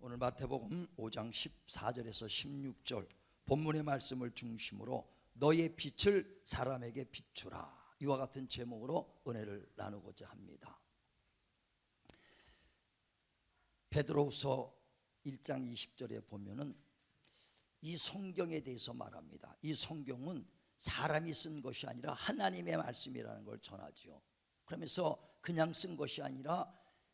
오늘 마태복음 5장 14절에서 16절 본문의 말씀을 중심으로 너의 빛을 사람에게 비추라, 이와 같은 제목으로 은혜를 나누고자 합니다. 베드로후서 1장 20절에 보면은 이 성경에 대해서 말합니다. 이 성경은 사람이 쓴 것이 아니라 하나님의 말씀이라는 걸 전하죠. 그러면서 그냥 쓴 것이 아니라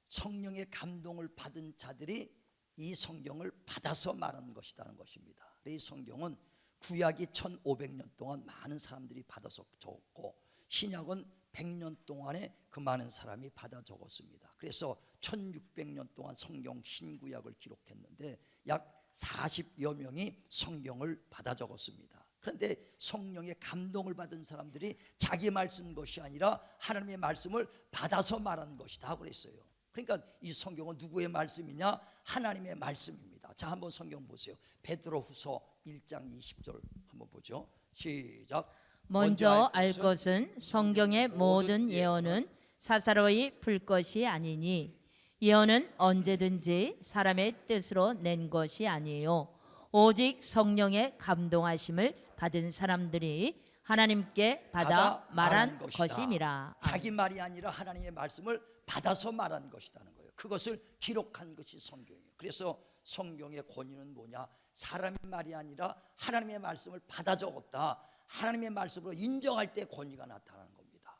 성령의 감동을 받은 자들이 이 성경을 받아서 말한 것이라는 것입니다. 이 성경은 구약이 1500년 동안 많은 사람들이 받아서 적었고, 신약은 100년 동안에 그 많은 사람이 받아 적었습니다. 그래서 1600년 동안 성경 신구약을 기록했는데 약 40여 명이 성경을 받아 적었습니다. 그런데 성령의 감동을 받은 사람들이 자기 말 쓴 것이 아니라 하나님의 말씀을 받아서 말한 것이다 그랬어요. 그러니까 이 성경은 누구의 말씀이냐? 하나님의 말씀입니다. 자, 한번 성경 보세요. 베드로후서 1장 20절 한번 보죠. 시작. 먼저 알 것은 성경의 모든 예언은 사사로이 풀 것이 아니니 예언은 언제든지 사람의 뜻으로 낸 것이 아니에요. 오직 성령의 감동하심을 받은 사람들이 하나님께 받아 말한 것임이라. 자기 말이 아니라 하나님의 말씀을 받아서 말한 것이라는 거예요. 그것을 기록한 것이 성경이에요. 그래서 성경의 권위는 뭐냐? 사람의 말이 아니라 하나님의 말씀을 받아 적었다, 하나님의 말씀으로 인정할 때 권위가 나타나는 겁니다.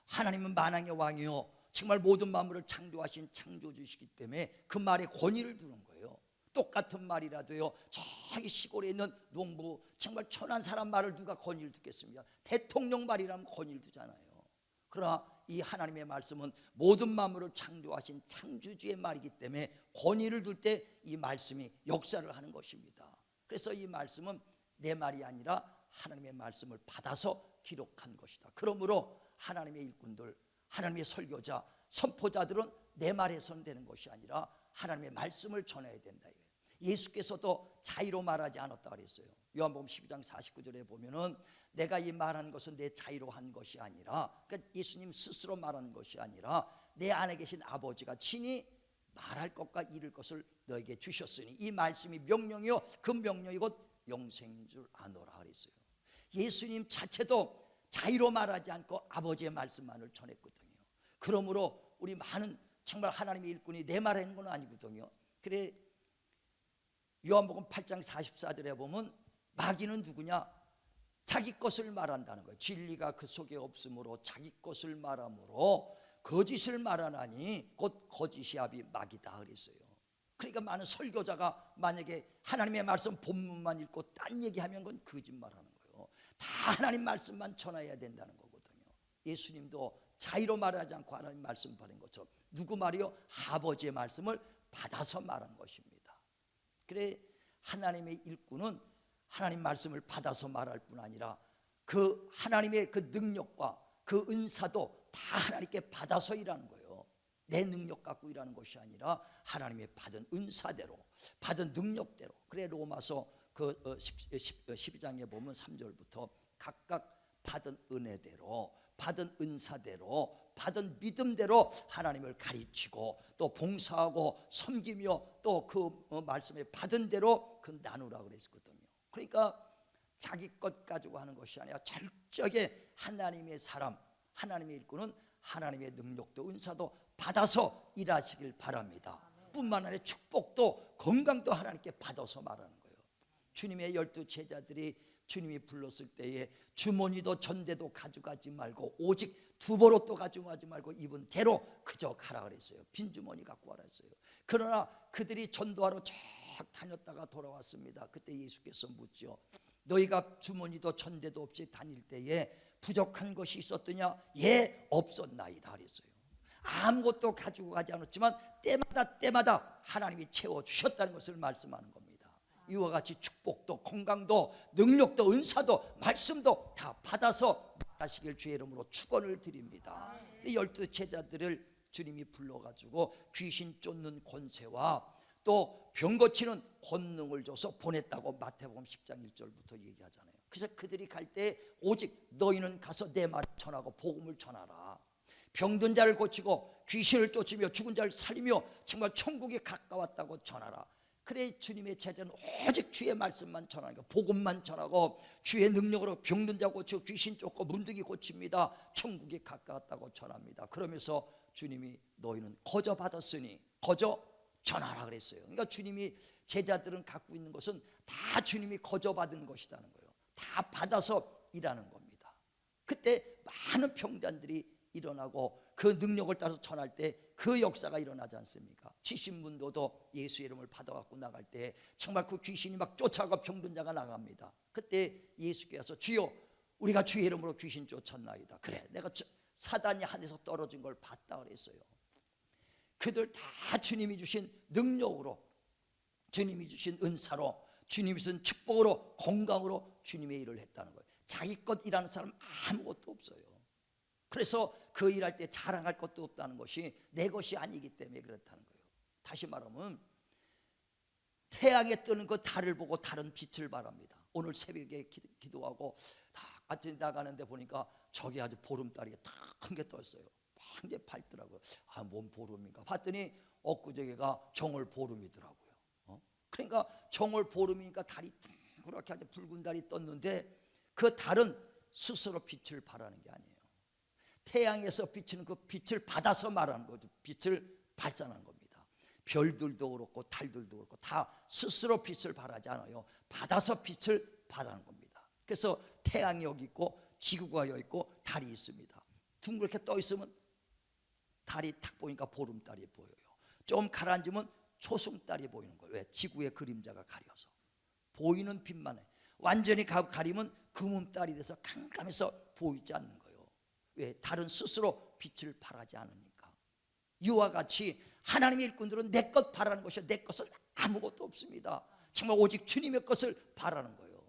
하나님은 만왕의 왕이요 정말 모든 만물을 창조하신 창조주시기 때문에 그 말에 권위를 두는 거예요. 똑같은 말이라도요, 저기 시골에 있는 농부 정말 천한 사람 말을 누가 권위를 두겠습니까? 대통령 말이라면 권위를 두잖아요. 그러나 이 하나님의 말씀은 모든 만물을 창조하신 창조주의 말이기 때문에 권위를 둘 때 이 말씀이 역사를 하는 것입니다. 그래서 이 말씀은 내 말이 아니라 하나님의 말씀을 받아서 기록한 것이다. 그러므로 하나님의 일꾼들, 하나님의 설교자, 선포자들은 내 말에선 되는 것이 아니라 하나님의 말씀을 전해야 된다. 예수께서도 자의로 말하지 않았다 그랬어요. 요한복음 12장 49절에 보면은 내가 이 말한 것은 내 자의로 한 것이 아니라, 그러니까 예수님 스스로 말한 것이 아니라 내 안에 계신 아버지가 친히 말할 것과 이룰 것을 너에게 주셨으니 이 말씀이 명령이요 그 명령이 곧 영생인 줄 아노라 그랬어요. 예수님 자체도 자의로 말하지 않고 아버지의 말씀만을 전했거든요. 그러므로 우리 많은 정말 하나님의 일꾼이 내 말하는 건 아니거든요. 그래 요한복음 8장 44절에 보면 마귀는 누구냐? 자기 것을 말한다는 거예요. 진리가 그 속에 없으므로 자기 것을 말하므로 거짓을 말하나니 곧 거짓이 아비 마귀다 그랬어요. 그러니까 많은 설교자가 만약에 하나님의 말씀 본문만 읽고 딴 얘기하면 그건 거짓말하는 거예요. 다 하나님 말씀만 전해야 된다는 거거든요. 예수님도 자의로 말하지 않고 하나님 말씀 받은 것처럼 누구 말이요? 아버지의 말씀을 받아서 말한 것입니다. 그래 하나님의 일꾼은 하나님 말씀을 받아서 말할 뿐 아니라 그 하나님의 그 능력과 그 은사도 다 하나님께 받아서 일하는 거예요. 내 능력 갖고 일하는 것이 아니라 하나님의 받은 은사대로, 받은 능력대로. 그래 로마서 그 12장에 보면 3절부터 각각 받은 은혜대로, 받은 은사대로, 받은 믿음대로 하나님을 가르치고 또 봉사하고 섬기며 또 그 말씀에 받은 대로 그 나누라 그랬거든요. 그러니까 자기 것 가지고 하는 것이 아니라 철저하게 하나님의 사람, 하나님의 일꾼은 하나님의 능력도 은사도 받아서 일하시길 바랍니다. 뿐만 아니라 축복도 건강도 하나님께 받아서 말하는 거예요. 주님의 12 제자들이 주님이 불렀을 때에 주머니도 전대도 가져가지 말고 오직 두보롯도 가져가지 말고 입은 대로 그저 가라 그랬어요. 빈 주머니 갖고 와라 했어요. 그러나 그들이 전도하러 쫙 다녔다가 돌아왔습니다. 그때 예수께서 묻죠. 너희가 주머니도 전대도 없이 다닐 때에 부족한 것이 있었더냐? 예, 없었나이다 그랬어요. 아무것도 가지고 가지 않았지만 때마다 하나님이 채워주셨다는 것을 말씀하는 겁니다. 이와 같이 축복도 건강도 능력도 은사도 말씀도 다 받아서 하시길 주의 이름으로 축원을 드립니다. 12 제자들을 주님이 불러가지고 귀신 쫓는 권세와 또 병 고치는 권능을 줘서 보냈다고 마태복음 10장 1절부터 얘기하잖아요. 그래서 그들이 갈 때 오직 너희는 가서 내 말을 전하고 복음을 전하라. 병든 자를 고치고 귀신을 쫓으며 죽은 자를 살리며 정말 천국에 가까웠다고 전하라. 그래 주님의 제자는 오직 주의 말씀만 전하는 거, 복음만 전하고 주의 능력으로 병든 자 고치고 귀신 쫓고 문둥이 고칩니다. 천국에 가까웠다고 전합니다. 그러면서 주님이 너희는 거저 받았으니 거저 전하라 그랬어요. 그러니까 주님이 제자들은 갖고 있는 것은 다 주님이 거저 받은 것이라는 거예요. 다 받아서 일하는 겁니다. 그때 많은 병단들이 일어나고 그 능력을 따라서 전할 때 그 역사가 일어나지 않습니까? 귀신문도도 예수의 이름을 받아갖고 나갈 때 정말 그 귀신이 막 쫓아가 병든 자가 나갑니다. 그때 예수께서 주여 우리가 주의 이름으로 귀신 쫓았나이다. 그래 내가 사단이 하늘에서 떨어진 걸 봤다 그랬어요. 그들 다 주님이 주신 능력으로, 주님이 주신 은사로, 주님이 주신 축복으로, 건강으로 주님의 일을 했다는 거예요. 자기 것 일하는 사람 아무것도 없어요. 그래서 그 일할 때 자랑할 것도 없다는 것이 내 것이 아니기 때문에 그렇다는 거예요. 다시 말하면 태양에 뜨는 그 달을 보고 다른 빛을 바랍니다. 오늘 새벽에 기도하고 다 같이 나가는데 보니까 저기 아주 보름달이 큰 게 떴어요. 한 게 밝더라고요. 아, 뭔 보름인가 봤더니 엊그저께가 정월 보름이더라고요. 그러니까 정월 보름이니까 달이 그렇게 아주 붉은 달이 떴는데 그 달은 스스로 빛을 발하는 게 아니에요. 태양에서 비치는 그 빛을 받아서 말하는 거죠. 빛을 발산하는 겁니다. 별들도 그렇고 달들도 그렇고 다 스스로 빛을 발하지 않아요. 받아서 빛을 발하는 겁니다. 그래서 태양이 여기 있고 지구가 여기 있고 달이 있습니다. 둥그렇게 떠 있으면 달이 탁 보니까 보름달이 보여요. 좀 가라앉으면 초승달이 보이는 거예요. 왜? 지구의 그림자가 가려서 보이는 빛만 해. 완전히 가리면 금음달이 돼서 깜깜해서 보이지 않는 거예요. 왜? 달은 스스로 빛을 발하지 않으니까. 이와 같이 하나님의 일꾼들은 내 것 바라는 것이 내 것은 아무것도 없습니다. 정말 오직 주님의 것을 바라는 거예요.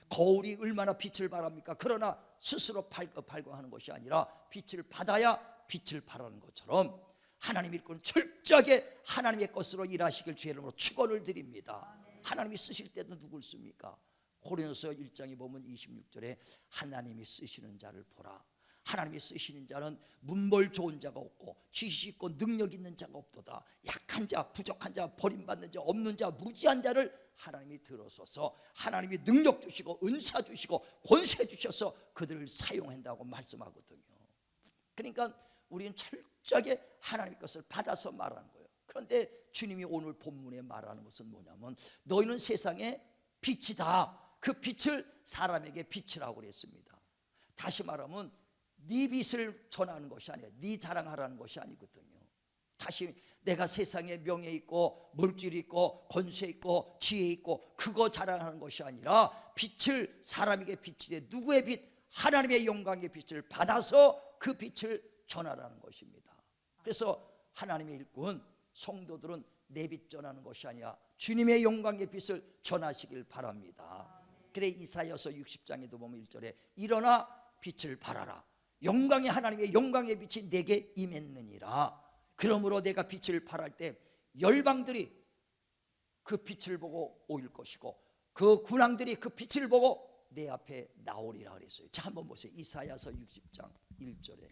거울이 얼마나 빛을 발합니까? 그러나 스스로 발광하는 것이 아니라 빛을 받아야 빛을 발하는 것처럼 하나님의 일꾼은 철저하게 하나님의 것으로 일하시길 주의 이름으로 축원을 드립니다. 하나님이 쓰실 때도 누굴 씁니까? 고린도서 1장에 보면 26절에 하나님이 쓰시는 자를 보라. 하나님이 쓰시는 자는 문벌 좋은 자가 없고 지식 있고 능력 있는 자가 없도다. 약한 자, 부족한 자, 버림받는 자, 없는 자, 무지한 자를 하나님이 들어서서 하나님이 능력 주시고 은사 주시고 권세 주셔서 그들을 사용한다고 말씀하거든요. 그러니까 우리는 철저하게 하나님의 것을 받아서 말하는 거예요. 그런데 주님이 오늘 본문에 말하는 것은 뭐냐면 너희는 세상의 빛이다. 그 빛을 사람에게 비치라고 그랬습니다. 다시 말하면 네 빛을 전하는 것이 아니야. 네 자랑하라는 것이 아니거든요. 다시 내가 세상에 명예 있고 물질 있고 권세 있고 지혜 있고 그거 자랑하는 것이 아니라 빛을 사람에게 비치되 누구의 빛? 하나님의 영광의 빛을 받아서 그 빛을 전하라는 것입니다. 그래서 하나님의 일꾼 성도들은 내 빛 전하는 것이 아니라 주님의 영광의 빛을 전하시길 바랍니다. 그래 이사야서 60장에도 보면 1절에 일어나 빛을 발하라. 영광의 하나님의 영광의 빛이 내게 임했느니라. 그러므로 내가 빛을 발할 때 열방들이 그 빛을 보고 오일 것이고 그 군왕들이 그 빛을 보고 내 앞에 나오리라 그랬어요. 자 한번 보세요. 이사야서 60장 1절에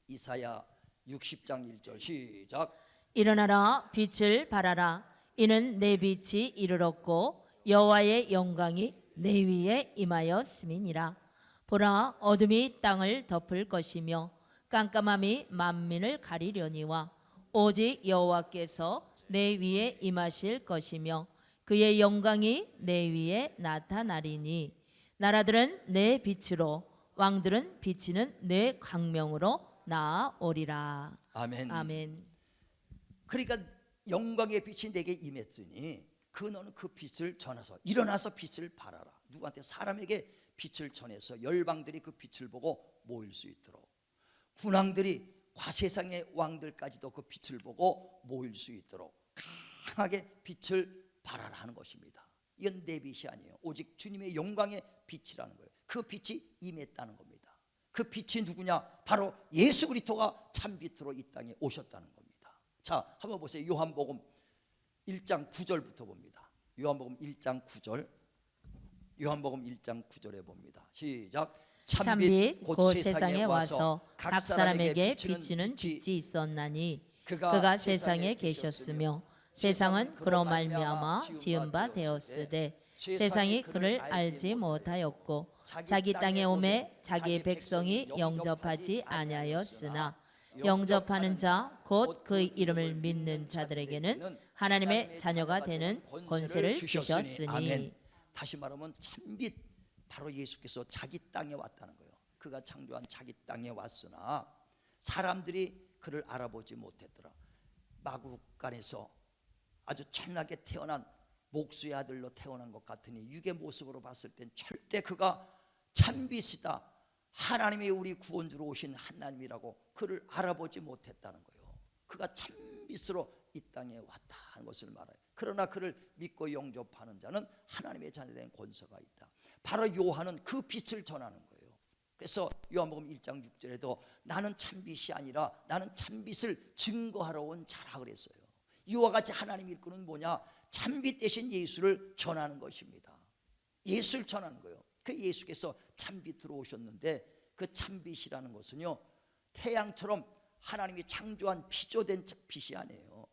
이사야 60장 1절 시작. 일어나라 빛을 발하라. 이는 내 빛이 이르렀고 여호와의 영광이 내 위에 임하였음이니라. 보라 어둠이 땅을 덮을 것이며 깜깜함이 만민을 가리려니와 오직 여호와께서 내 위에 임하실 것이며 그의 영광이 내 위에 나타나리니 나라들은 내 빛으로 왕들은 비치는 내 광명으로 나아오리라. 아멘. 아멘. 그러니까 영광의 빛이 내게 임했으니 그 너는 그 빛을 전해서 일어나서 빛을 발하라. 누구한테? 사람에게 빛을 전해서 열방들이 그 빛을 보고 모일 수 있도록 군왕들이 과세상의 왕들까지도 그 빛을 보고 모일 수 있도록 강하게 빛을 발하라 하는 것입니다. 이건 내 빛이 아니에요. 오직 주님의 영광의 빛이라는 거예요. 그 빛이 임했다는 겁니다. 그 빛이 누구냐? 바로 예수 그리스도가 참 빛으로 이 땅에 오셨다는 겁니다. 자 한번 보세요. 요한복음 1장 9절부터 봅니다. 요한복음 1장 9절 요한복음 1장 9절에 봅니다. 시작. 참빛 곧 세상에 와서 각 사람에게 비추는 빛이 있었나니 그가 세상에 계셨으며 세상은 그로 말미암아 지은 바 되었으되 세상이 그를 알지 못하였고 자기 땅에 오매 자기의 백성이 영접하지 아니하였으나 영접하는 자 곧 그 이름을 믿는 자들에게는 하나님의 자녀가 되는 권세를 주셨으니. 아멘. 다시 말하면 참빛 바로 예수께서 자기 땅에 왔다는 거예요. 그가 창조한 자기 땅에 왔으나 사람들이 그를 알아보지 못했더라. 마구간에서 아주 천하게 태어난 목수의 아들로 태어난 것 같으니 육의 모습으로 봤을 땐 절대 그가 참빛이다, 하나님이 우리 구원주로 오신 하나님이라고 그를 알아보지 못했다는 거예요. 그가 참빛으로 이 땅에 왔다는 것을 말해요. 그러나 그를 믿고 영접하는 자는 하나님의 자녀된 권세가 있다. 바로 요한은 그 빛을 전하는 거예요. 그래서 요한복음 1장 6절에도 나는 참빛이 아니라 나는 참빛을 증거하러 온 자라 그랬어요. 이와 같이 하나님 일꾼은 뭐냐? 참빛 대신 예수를 전하는 것입니다. 예수를 전하는 거예요. 그 예수께서 참빛으로 오셨는데 그 참빛이라는 것은요, 태양처럼 하나님이 창조한 피조된 빛이 아니에요.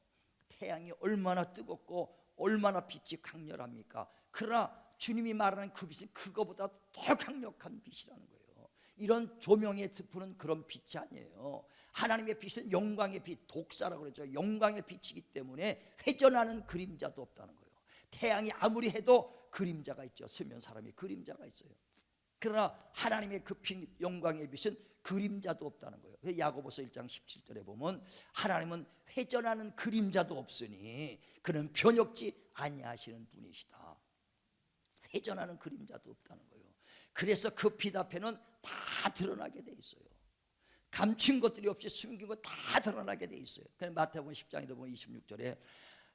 태양이 얼마나 뜨겁고 얼마나 빛이 강렬합니까? 그러나 주님이 말하는 그 빛은 그거보다 더 강력한 빛이라는 거예요. 이런 조명에 부는 그런 빛이 아니에요. 하나님의 빛은 영광의 빛, 독사라고 그러죠. 영광의 빛이기 때문에 회전하는 그림자도 없다는 거예요. 태양이 아무리 해도 그림자가 있죠. 서면 사람이 그림자가 있어요. 그러나 하나님의 그 영광의 빛은 그림자도 없다는 거예요. 야고보서 1장 17절에 보면 하나님은 회전하는 그림자도 없으니 그는 변혁지 아니하시는 분이시다. 회전하는 그림자도 없다는 거예요. 그래서 그 빛 앞에는 다 드러나게 돼 있어요. 감춘 것들이 없이 숨긴 것 다 드러나게 돼 있어요. 그래서 마태복음 10장에도 보면 26절에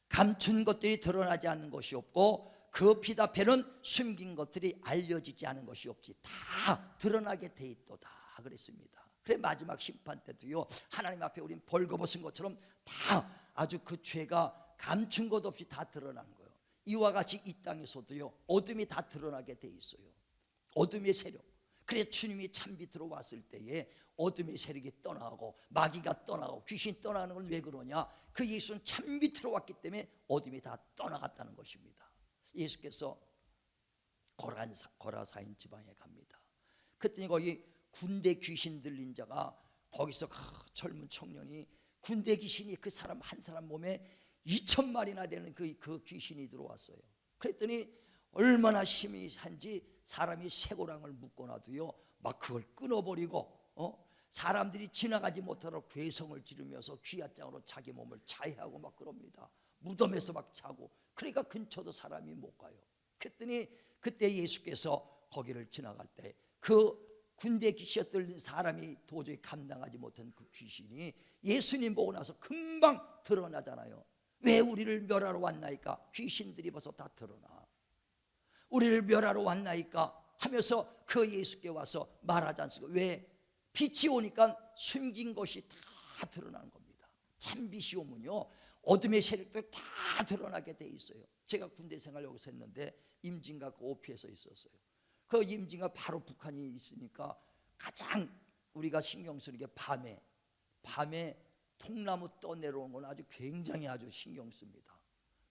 감춘 것들이 드러나지 않는 것이 없고 그 빛 앞에는 숨긴 것들이 알려지지 않은 것이 없지 다 드러나게 돼 있도다 그랬습니다. 그래 마지막 심판 때도요, 하나님 앞에 우린 벌거벗은 것처럼 다 아주 그 죄가 감춘 것 없이 다 드러나는 거예요. 이와 같이 이 땅에서도요, 어둠이 다 드러나게 돼 있어요. 어둠의 세력. 그래 주님이 참빛으로 왔을 때에 어둠의 세력이 떠나고 마귀가 떠나고 귀신 떠나는 건 왜 그러냐? 그 예수는 참빛으로 왔기 때문에 어둠이 다 떠나갔다는 것입니다. 예수께서 거라사인 지방에 갑니다. 그랬더니 거기 군대 귀신 들린 자가 거기서 젊은 청년이 군대 귀신이 그 사람 한 사람 몸에 2,000마리나 되는 그 귀신이 들어왔어요. 그랬더니 얼마나 힘이 한지 사람이 쇠고랑을 묶어놔도요 막 그걸 끊어버리고 사람들이 지나가지 못하도록 괴성을 지르면서 귀앗장으로 자기 몸을 자해하고 막 그럽니다. 무덤에서 막 자고. 그러니까 근처도 사람이 못 가요. 그랬더니 그때 예수께서 거기를 지나갈 때 그 군대 귀신 들린 사람이 도저히 감당하지 못한 그 귀신이 예수님 보고 나서 금방 드러나잖아요. 왜 우리를 멸하러 왔나이까? 귀신들이 벌써 다 드러나. 우리를 멸하러 왔나이까 하면서 그 예수께 와서 말하지 않습니까? 왜? 빛이 오니까 숨긴 것이 다 드러나는 겁니다. 참빛이 오면요 어둠의 세력들 다 드러나게 돼 있어요. 제가 군대 생활 여기서 했는데 임진각 그 OP에서 있었어요. 그 임진각 바로 북한이 있으니까 가장 우리가 신경 쓰는 게 밤에 통나무 떠내려오는 건 아주 굉장히 아주 신경 씁니다.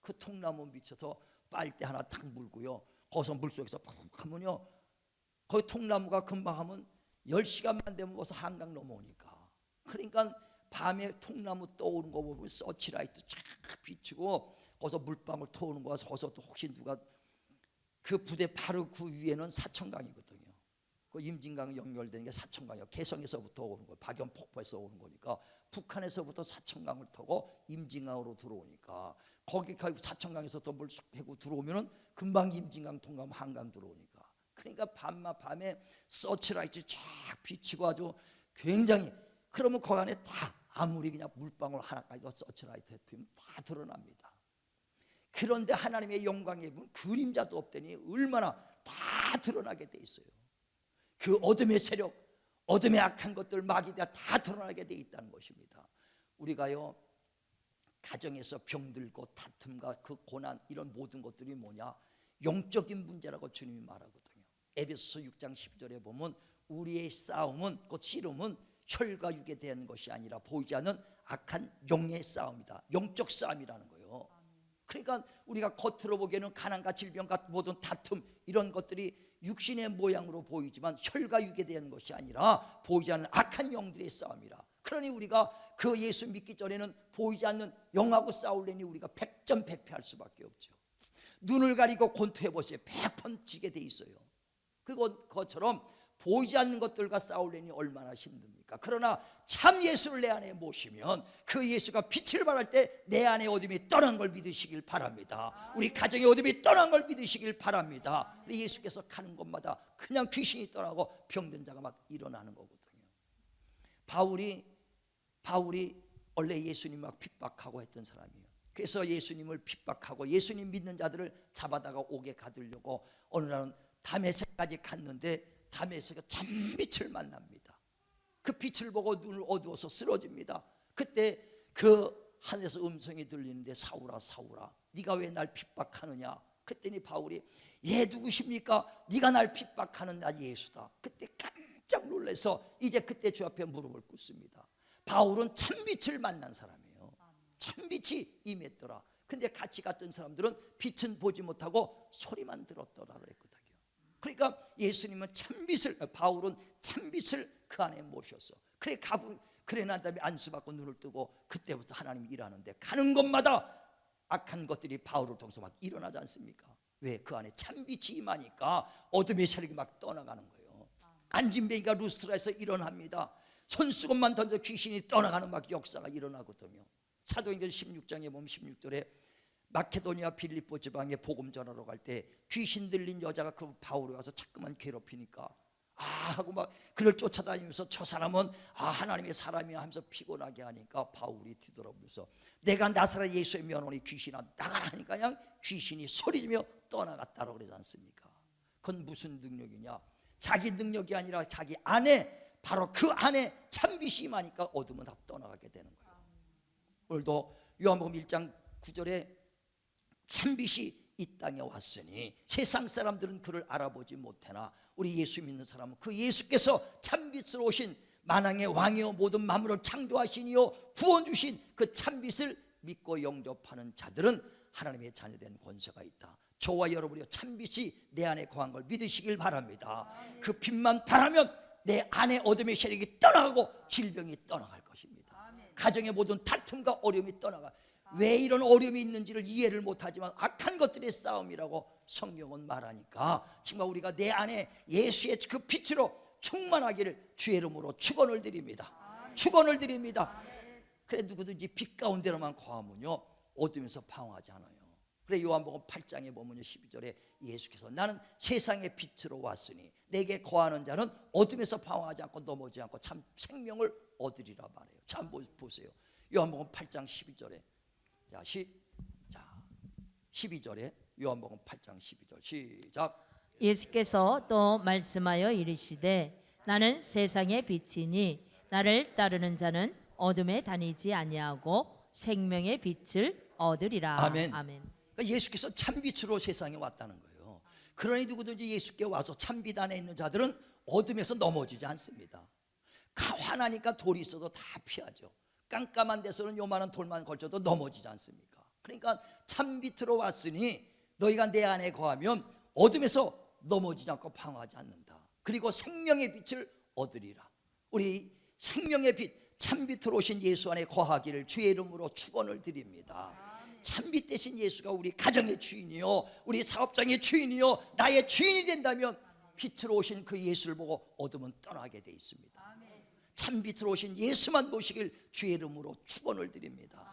그 통나무 밑에서 빨대 하나 탁 물고요, 거기서 물속에서 푹 하면요 거기 통나무가 금방 하면 10시간만 되면 벌써 한강 넘어오니까. 그러니까 밤에 통나무 떠오르는 거 보면 서치라이트 쫙 비추고 거기서 물방울 터오는 거 가서 거기서 또 혹시 누가 그 부대 바로 그 위에는 사천강이거든요. 그 임진강 연결되는 게 사천강이요. 개성에서부터 오는 거, 박연 폭포에서 오는 거니까 북한에서부터 사천강을 타고 임진강으로 들어오니까 거기 사천강에서 또 물 해고 들어오면은 금방 임진강 통과하면 한강 들어오니까. 그러니까 밤에 서치라이트 쫙 비치고 아주 굉장히, 그러면 그 안에 다 아무리 그냥 물방울 하나까지 서치라이트 피면 다 드러납니다. 그런데 하나님의 영광에 보면 그림자도 없더니 얼마나 다 드러나게 돼 있어요. 그 어둠의 세력, 어둠의 악한 것들, 마귀가 다 드러나게 돼 있다는 것입니다. 우리가요 가정에서 병들고 다툼과 그 고난 이런 모든 것들이 뭐냐? 영적인 문제라고 주님이 말하거든요. 에베소서 6장 10절에 보면 우리의 싸움은, 곧 씨름은 혈과 육에 대한 것이 아니라 보이지 않는 악한 영의 싸움이다. 영적 싸움이라는 거예요. 그러니까 우리가 겉으로 보기에는 가난과 질병과 모든 다툼 이런 것들이 육신의 모양으로 보이지만 혈과 육에 대한 것이 아니라 보이지 않는 악한 영들의 싸움이라. 그러니 우리가 그 예수 믿기 전에는 보이지 않는 영하고 싸우려니 우리가 백전백패할 수밖에 없죠. 눈을 가리고 권투해 보세요. 100번 지게 돼 있어요. 그것처럼 보이지 않는 것들과 싸우려니 얼마나 힘듭니까? 그러나 참 예수를 내 안에 모시면 그 예수가 빛을 발할 때 내 안에 어둠이 떠난 걸 믿으시길 바랍니다. 우리 가정의 어둠이 떠난 걸 믿으시길 바랍니다. 우리 예수께서 가는 곳마다 그냥 귀신이 떠나고 병든 자가 막 일어나는 거거든요. 바울이 원래 예수님 막 핍박하고 했던 사람이에요. 그래서 예수님을 핍박하고 예수님 믿는 자들을 잡아다가 옥에 가두려고 어느 날은 다메섹까지 갔는데 다메섹에 참빛을 만납니다. 그 빛을 보고 눈을 어두워서 쓰러집니다. 그때 그 하늘에서 음성이 들리는데 사울아 사울아 네가 왜 날 핍박하느냐. 그랬더니 바울이 얘 누구십니까? 네가 날 핍박하는 나 예수다. 그때 깜짝 놀라서 이제 그때 주 앞에 무릎을 꿇습니다. 바울은 참빛을 만난 사람이에요. 참빛이 임했더라. 근데 같이 갔던 사람들은 빛은 보지 못하고 소리만 들었더라 그랬거든요. 그러니까 예수님은 참빛을, 바울은 참빛을 그 안에 모셨어. 그래 난 다음에 안수받고 눈을 뜨고 그때부터 하나님이 일하는데 가는 곳마다 악한 것들이 바울을 통해서 막 일어나지 않습니까? 왜? 그 안에 참빛이 임하니까 어둠의 세력이 막 떠나가는 거예요. 안진뱅이가 루스트라에서 일어납니다. 손수건만 던져 귀신이 떠나가는 막 역사가 일어나거든요. 사도행전 16장에 보면 16절에 마케도니아 빌립보 지방에 복음 전하러 갈 때 귀신 들린 여자가 그 바울에 와서 자꾸만 괴롭히니까 하고 막 그를 쫓아다니면서 저 사람은 하나님의 사람이야 하면서 피곤하게 하니까 바울이 뒤돌아보면서 내가 나사렛 예수의 면허니 귀신아 나가라 하니까 그냥 귀신이 소리지며 떠나갔다고 그러지 않습니까? 그건 무슨 능력이냐? 자기 능력이 아니라 자기 안에, 바로 그 안에 참빛이 임하니까 어둠은 다 떠나가게 되는 거예요. 오늘도 요한복음 1장 9절에 참빛이 이 땅에 왔으니 세상 사람들은 그를 알아보지 못하나 우리 예수 믿는 사람은 그 예수께서 참빛으로 오신 만왕의 왕이요 모든 만물을 창조하시니요 구원 주신 그 참빛을 믿고 영접하는 자들은 하나님의 자녀된 권세가 있다. 저와 여러분이 참빛이 내 안에 거한 걸 믿으시길 바랍니다. 그 빛만 바라면 내 안에 어둠의 세력이 떠나가고 질병이 떠나갈 것입니다. 가정의 모든 다툼과 어려움이 떠나가. 왜 이런 어려움이 있는지를 이해를 못하지만 악한 것들의 싸움이라고 성경은 말하니까 정말 우리가 내 안에 예수의 그 빛으로 충만하기를 주의 이름으로 축원을 드립니다. 축원을 드립니다. 그래 누구든지 빛 가운데로만 거하면요 어둠에서 방황하지 않아요. 그래 요한복음 8장에 보면 12절에 예수께서 나는 세상의 빛으로 왔으니 내게 거하는 자는 어둠에서 방황하지 않고 넘어지지 않고 참 생명을 얻으리라 말해요. 참 보세요. 요한복음 8장 12절에 12절에 요한복음 8장 12절 시작. 예수께서 또 말씀하여 이르시되 나는 세상의 빛이니 나를 따르는 자는 어둠에 다니지 아니하고 생명의 빛을 얻으리라. 아멘. 아멘. 그러니까 예수께서 참빛으로 세상에 왔다는 거예요. 그러니 누구든지 예수께 와서 참빛 안에 있는 자들은 어둠에서 넘어지지 않습니다. 화나니까 돌이 있어도 다 피하죠. 깜깜한 데서는 요만한 돌만 걸쳐도 넘어지지 않습니까? 그러니까 참빛으로 왔으니 너희가 내 안에 거하면 어둠에서 넘어지지 않고 방황하지 않는다. 그리고 생명의 빛을 얻으리라. 우리 생명의 빛 참빛으로 오신 예수 안에 거하기를 주의 이름으로 축원을 드립니다. 참빛 대신 예수가 우리 가정의 주인이요 우리 사업장의 주인이요 나의 주인이 된다면 빛으로 오신 그 예수를 보고 어둠은 떠나게 돼 있습니다. 참빛으로 오신 예수만 모시길 주의 이름으로 축원을 드립니다.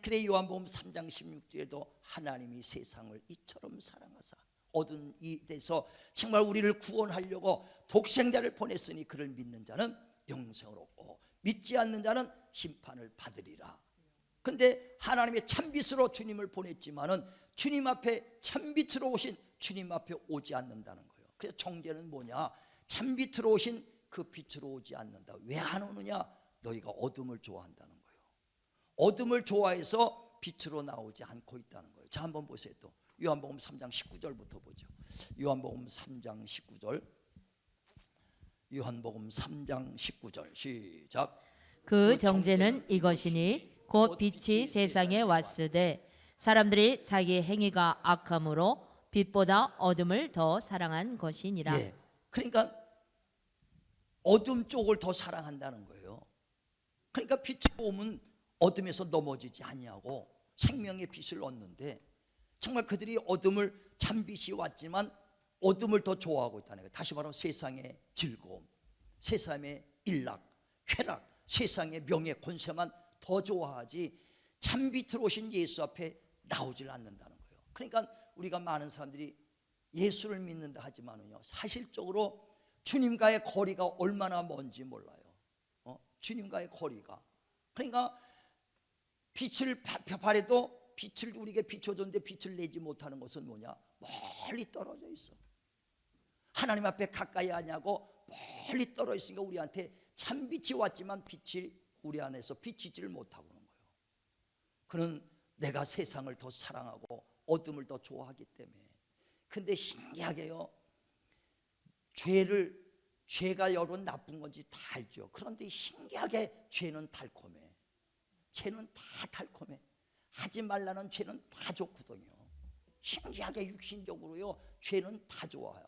그래 요한복음 3장 16절에도 하나님이 세상을 이처럼 사랑하사 어두운 이 데서 정말 우리를 구원하려고 독생자를 보냈으니 그를 믿는 자는 영생을 얻고 믿지 않는 자는 심판을 받으리라. 근데 하나님의 참빛으로 주님을 보냈지만은 주님 앞에 참빛으로 오신 주님 앞에 오지 않는다는 거예요. 그래서 정죄는 뭐냐? 참빛으로 오신 그 빛으로 오지 않는다. 왜 안 오느냐? 너희가 어둠을 좋아한다는 거예요. 어둠을 좋아해서 빛으로 나오지 않고 있다는 거예요. 자 한번 보세요. 또 요한복음 3장 19절부터 보죠. 요한복음 3장 19절 요한복음 3장 19절 시작. 그 정죄는 이것이니 곧 빛이 세상에 왔으되 사람들이 자기 행위가 악함으로 빛보다 어둠을 더 사랑한 것이니라. 예. 그러니까 어둠 쪽을 더 사랑한다는 거예요. 그러니까 빛이 오면 어둠에서 넘어지지 아니하고 생명의 빛을 얻는데, 정말 그들이 어둠을, 참빛이 왔지만 어둠을 더 좋아하고 있다는 거예요. 다시 말하면 세상의 즐거움, 세상의 일락, 쾌락, 세상의 명예, 권세만 더 좋아하지 참빛으로 오신 예수 앞에 나오질 않는다는 거예요. 그러니까 우리가 많은 사람들이 예수를 믿는다 하지만은요, 사실적으로 주님과의 거리가 얼마나 먼지 몰라요. 주님과의 거리가. 그러니까 빛을 발해도 빛을 우리에게 비춰줬는데 빛을 내지 못하는 것은 뭐냐? 멀리 떨어져 있어. 하나님 앞에 가까이 하냐고 멀리 떨어져 있으니까 우리한테 참빛이 왔지만 빛이 우리 안에서 비치지를 못하고 있는 거예요. 그는 내가 세상을 더 사랑하고 어둠을 더 좋아하기 때문에. 근데 신기하게요, 죄가 여러분 나쁜 건지 다 알죠. 그런데 신기하게 죄는 달콤해. 죄는 다 달콤해. 하지 말라는 죄는 다 좋거든요. 신기하게 육신적으로요, 죄는 다 좋아요.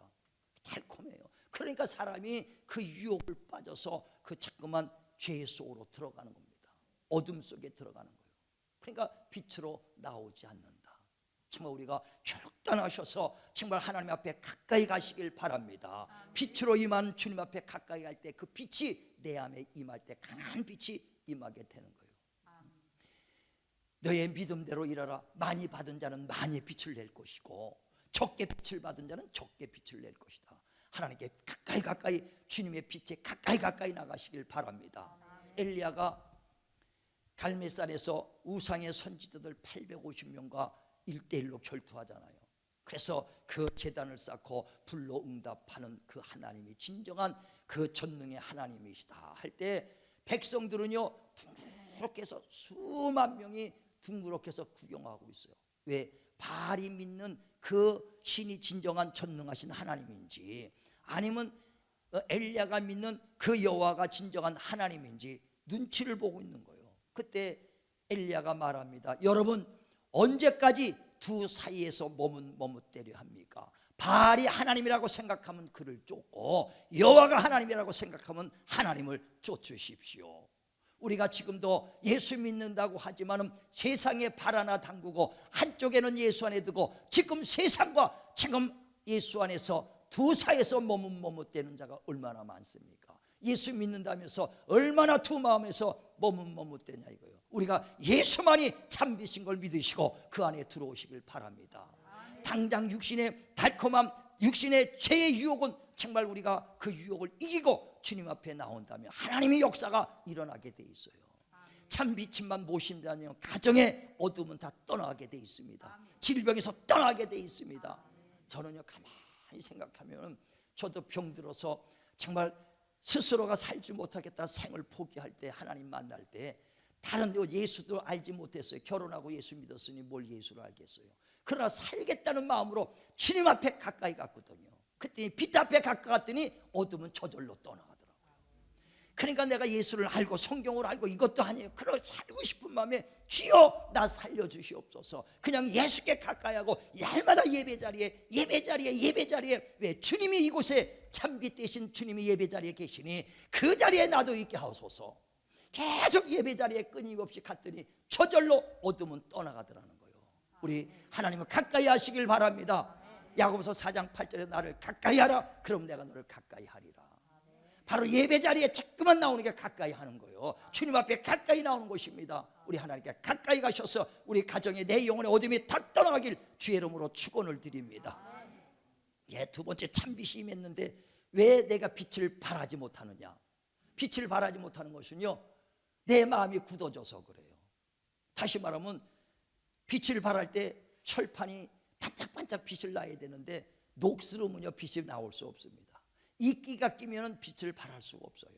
달콤해요. 그러니까 사람이 그 유혹을 빠져서 그 자꾸만 죄 속으로 들어가는 겁니다. 어둠 속에 들어가는 거예요. 그러니까 빛으로 나오지 않는다. 정말 우리가 결단하셔서 정말 하나님 앞에 가까이 가시길 바랍니다. 빛으로 임한 주님 앞에 가까이 갈 때 그 빛이 내 안에 임할 때 강한 빛이 임하게 되는 거예요. 너의 믿음대로 일하라. 많이 받은 자는 많이 빛을 낼 것이고 적게 빛을 받은 자는 적게 빛을 낼 것이다. 하나님께 가까이 주님의 빛에 가까이 나가시길 바랍니다. 엘리야가 갈멜산에서 우상의 선지자들 850명과 1대1로 결투하잖아요. 그래서 그 제단을 쌓고 불로 응답하는 그 하나님이 진정한 그 전능의 하나님이시다 할 때 백성들은요 둥그렇게 해서 수만 명이 둥그렇게 해서 구경하고 있어요. 왜? 바알이 믿는 그 신이 진정한 전능하신 하나님인지, 아니면 엘리야가 믿는 그 여호와가 진정한 하나님인지 눈치를 보고 있는 거예요. 그때 엘리야가 말합니다. 여러분, 언제까지 두 사이에서 머뭇대려 합니까? 바알이 하나님이라고 생각하면 그를 쫓고 여호와가 하나님이라고 생각하면 하나님을 쫓으십시오. 우리가 지금도 예수 믿는다고 하지만은 세상에 발 하나 담그고 한쪽에는 예수 안에 두고 지금 세상과 지금 예수 안에서 두 사이에서 머뭇대는 자가 얼마나 많습니까? 예수 믿는다면서 얼마나 두 마음에서 머뭇대냐 이거예요. 우리가 예수만이 참빛인 걸 믿으시고 그 안에 들어오시길 바랍니다. 당장 육신의 달콤함, 육신의 죄의 유혹은 정말 우리가 그 유혹을 이기고 주님 앞에 나온다면 하나님의 역사가 일어나게 돼 있어요. 참 빛만 모신다면 가정의 어둠은 다 떠나게 돼 있습니다. 질병에서 떠나게 돼 있습니다. 저는요 가만히 생각하면 저도 병들어서 정말 스스로가 살지 못하겠다 생을 포기할 때, 하나님 만날 때 다른 데 예수도 알지 못했어요. 결혼하고 예수 믿었으니 뭘 예수를 알겠어요. 그러나 살겠다는 마음으로 주님 앞에 가까이 갔거든요. 그때 빛 앞에 가까이 갔더니 어둠은 저절로 떠나가더라고요. 그러니까 내가 예수를 알고 성경을 알고 이것도 아니에요. 그걸 살고 싶은 마음에 주여 나 살려주시옵소서. 그냥 예수께 가까이 하고 날마다 예배자리에 왜 주님이 이곳에 참빛 대신 주님이 예배자리에 계시니 그 자리에 나도 있게 하소서. 계속 예배자리에 끊임없이 갔더니 저절로 어둠은 떠나가더라는 거예요. 우리 하나님을 가까이 하시길 바랍니다. 야고보서 4장 8절에 나를 가까이 하라. 그럼 내가 너를 가까이 하리라. 바로 예배자리에 자꾸만 나오는 게 가까이 하는 거예요. 주님 앞에 가까이 나오는 것입니다. 우리 하나님께 가까이 가셔서 우리 가정에 내 영혼의 어둠이 다 떠나가길 주의 이름으로 축원을 드립니다. 두 번째 참빛이 임했는데 왜 내가 빛을 발하지 못하느냐? 빛을 발하지 못하는 것은요 내 마음이 굳어져서 그래요. 다시 말하면 빛을 발할 때 철판이 반짝반짝 빛을 나야 되는데 녹슬으면요 빛이 나올 수 없습니다. 이끼가 끼면 빛을 발할 수가 없어요.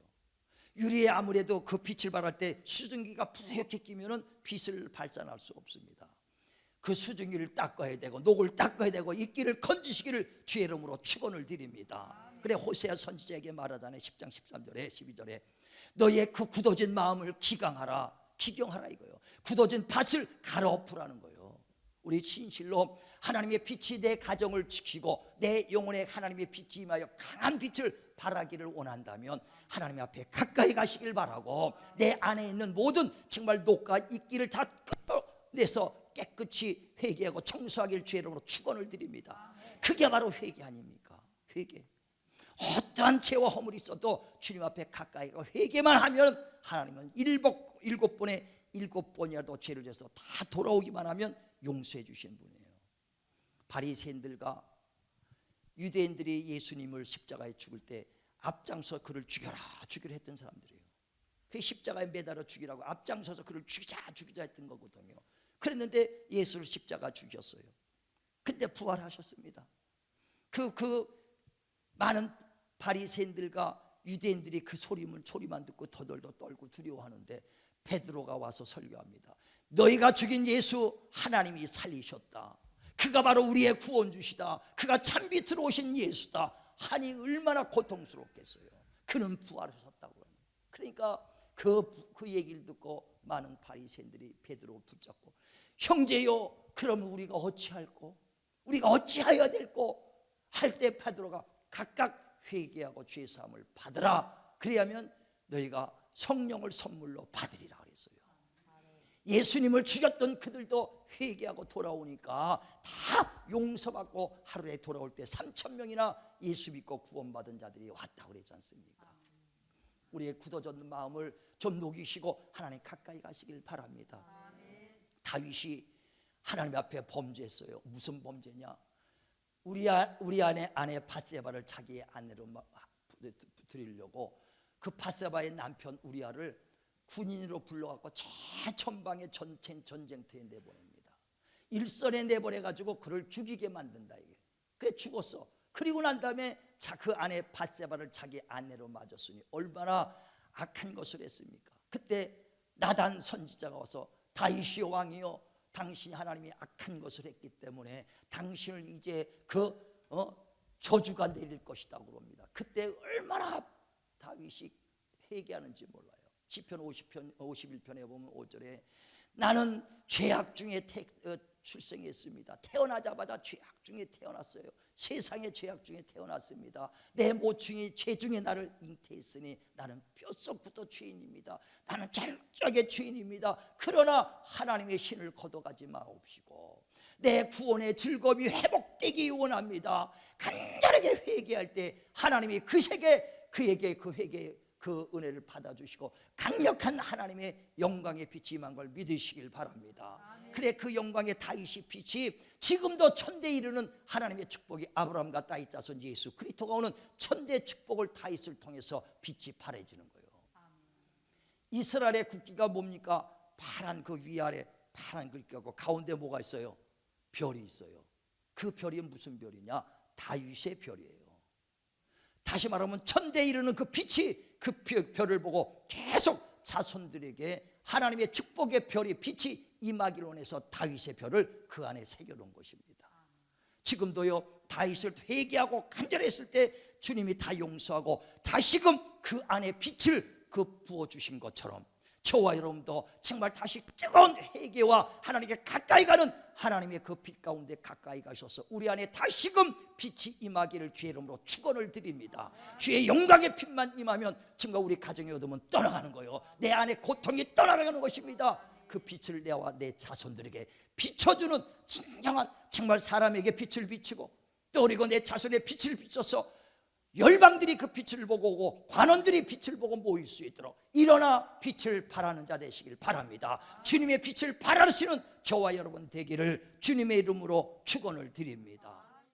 유리에 아무래도 그 빛을 발할 때 수증기가 뿌옇게 끼면 빛을 발산할 수 없습니다. 그 수증기를 닦아야 되고 녹을 닦아야 되고 이끼를 건지시기를 주의 이름으로 축원을 드립니다. 그래 호세아 선지자에게 말하잖아요. 10장 13절에 12절에 너의 그 굳어진 마음을 기강하라. 기경하라 이거예요. 굳어진 밭을 갈아엎으라는 거예요. 우리 진실로 하나님의 빛이 내 가정을 지키고 내 영혼에 하나님의 빛이 임하여 강한 빛을 발하기를 원한다면 하나님 앞에 가까이 가시길 바라고, 내 안에 있는 모든 정말 녹과 이끼를 다 끌어내서 깨끗이 회개하고 청소하길 주의 이름으로 축원을 드립니다. 그게 바로 회개 아닙니까? 회개. 어떠한 죄와 허물이 있어도 주님 앞에 가까이 가고 회개만 하면 하나님은 일곱 번이라도 죄를 져서 다 돌아오기만 하면 용서해 주시는 분이에요. 바리새인들과 유대인들이 예수님을 십자가에 죽을 때 앞장서 그를 죽여라 했던 사람들이에요. 그 십자가에 매달아 죽이라고 앞장서서 그를 죽이자 했던 거거든요. 그랬는데 예수를 십자가 죽였어요. 근데 부활하셨습니다. 그 많은 바리새인들과 유대인들이 그 소리만 듣고 더덜더 떨고 두려워하는데 베드로가 와서 설교합니다. 너희가 죽인 예수 하나님이 살리셨다. 그가 바로 우리의 구원주시다. 그가 참 빛으로 오신 예수다 하니 얼마나 고통스럽겠어요. 그는 부활하셨다고 합니다. 그러니까 그 얘기를 듣고 많은 바리새인들이 베드로를 붙잡고 형제요 그러면 우리가 어찌할꼬? 우리가 어찌하여야 될꼬? 할 때 베드로가 각각 회개하고 죄 사함을 받으라. 그래야면 너희가 성령을 선물로 받으리라 그랬어요. 예수님을 죽였던 그들도 회개하고 돌아오니까 다 용서받고 하루에 돌아올 때 3,000명이나 예수 믿고 구원받은 자들이 왔다고 그랬지 않습니까? 우리의 굳어졌는 마음을 좀 녹이시고 하나님 가까이 가시길 바랍니다. 다윗이 하나님 앞에 범죄했어요. 무슨 범죄냐? 우리 아내 밧세바를 자기의 아내로 드리려고 그 밧세바의 남편 우리아를 군인으로 불러갖고 최전방의 전쟁터에 내보냅니다. 일선에 내보내가지고 그를 죽이게 만든다 이게. 그래 죽었어. 그리고 난 다음에 그 아내 밧세바를 자기 아내로 맞았으니 얼마나 악한 것을 했습니까? 그때 나단 선지자가 와서 다윗이여 왕이여 당신이 하나님이 악한 것을 했기 때문에 당신을 이제 저주가 내릴 것이다 그럽니다. 그때 얼마나 다윗이 회개하는지 몰라요. 시편 51편에 보면 5절에 나는 죄악 중에 출생했습니다. 태어나자마자 죄악 중에 태어났어요. 세상의 죄악 중에 태어났습니다. 내 모충이 죄 중에 나를 잉태했으니 나는 뼛속부터 죄인입니다. 나는 철저하게 죄인입니다. 그러나 하나님의 신을 거둬가지 마옵시고 내 구원의 즐거움이 회복되기 원합니다. 간절하게 회개할 때 하나님이 그에게 그 은혜를 받아주시고 강력한 하나님의 영광의 빛이 임한 걸 믿으시길 바랍니다. 그래 그 영광의 다윗의 빛이 지금도 천대에 이르는 하나님의 축복이 아브라함과 다윗 자손 예수 그리스도가 오는 천대 축복을 다윗을 통해서 빛이 발해지는 거예요. 이스라엘의 국기가 뭡니까? 파란 그 위아래 파란 글귀하고 가운데 뭐가 있어요? 별이 있어요. 그 별이 무슨 별이냐? 다윗의 별이에요. 다시 말하면 천대에 이르는 그 빛이 그 별을 보고 계속 자손들에게 하나님의 축복의 별이 빛이 임하기로 원해서 다윗의 별을 그 안에 새겨놓은 것입니다. 지금도요 다윗을 회개하고 간절했을 때 주님이 다 용서하고 다시금 그 안에 빛을 부어주신 것처럼 저와 여러분도 정말 다시 뜨거운 회개와 하나님께 가까이 가는 하나님의 그 빛 가운데 가까이 가셔서 우리 안에 다시금 빛이 임하기를 주의 이름으로 축원을 드립니다. 주의 영광의 빛만 임하면 정말 우리 가정의 어둠은 떠나가는 거예요. 내 안에 고통이 떠나가는 것입니다. 그 빛을 내와 내 자손들에게 비춰주는 진정한 정말 사람에게 빛을 비치고 또 그리고 내 자손의 빛을 비춰서 열방들이 그 빛을 보고 오고 관원들이 빛을 보고 모일 수 있도록 일어나 빛을 발하는 자 되시길 바랍니다. 주님의 빛을 발하시는 저와 여러분 되기를 주님의 이름으로 축원을 드립니다.